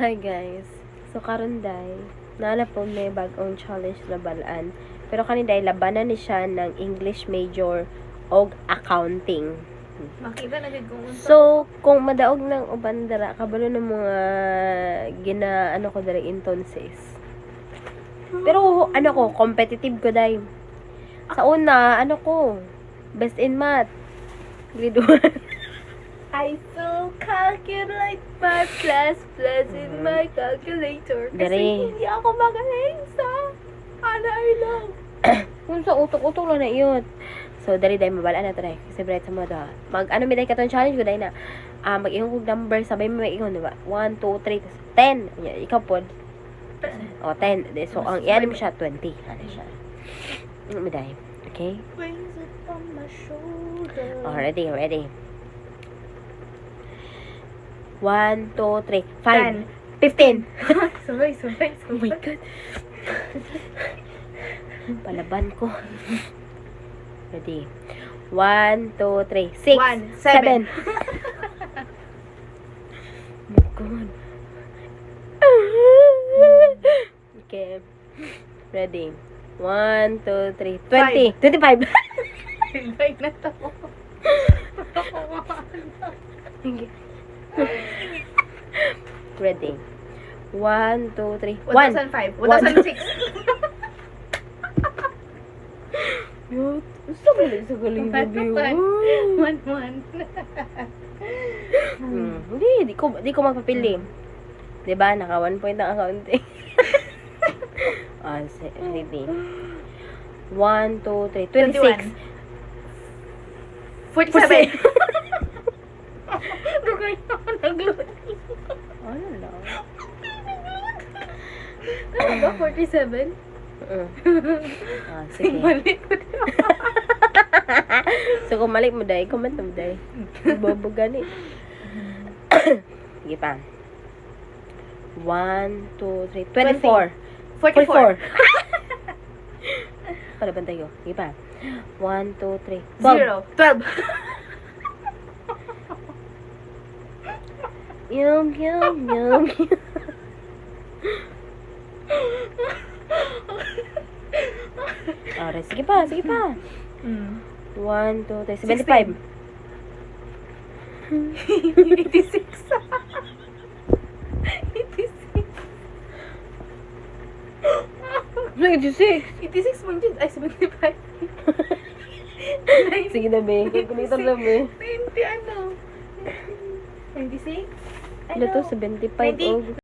Hi guys. So karon day, naala po may bagong challenge na balaan. Pero kaniday labanan ni siya ng English major og accounting. Makita na gid kung unsa. So kung madaog ng uban dara kabalo ng mga ano ko dara entonces. Pero ano ko competitive ko day. Sa una ano ko best in math. Grade 1. I so calculate my plus in my calculator. Kasi Dari. hindi ako magaling sa anay lang. Kung sa utok-utok lang na iyon. So, dari mabalaan na ito dahil. Kasi bright sa mga ano may dahil katong challenge ko dahil na mag-ingon kong number, sabay mo may ingon, diba? 1, 2, 3, 10. Yan, ikaw po. O, 10. So, ang iyan mo siya, 20. Ano siya? Ano mo dahil? Okay? Weighs upon my shoulder. Oh, ready. 1, 2, 3, 5, 15. Sabay. Oh my God. Palaban ko. Ready. 1, 2, 3, 6, 7. 1, 7. Oh God. Okay. Ready. 1, 2, 3, 20. 25. Bye na to. Ready. 1, 2, 3, 1. 1005. 1006. Gusto mo lang sa galing review. 1. Hindi ko magpapili. Diba? Naka 1 point ang accounting. Ready. 1, 2, 3, 26. 47. Dugay na ako nagluto. Ano lang? Ano ba? 47? Sige. Mali ko na. So, kung mali mo dahil, comment mo dahil. Bobo gani. Sige pa. 1, 2, 3, 24. 44. Palaban tayo. Sige pa. 1, 2, 3, 12. 0. 12. Yum. Alright, sige pa. 1, 2, 3, 75. 86. 86. 86 mo dyan. Ay, 75. Sige na, be. Kulitan na, be. 20 ano? 26? Ano to? 75. 90. Oh.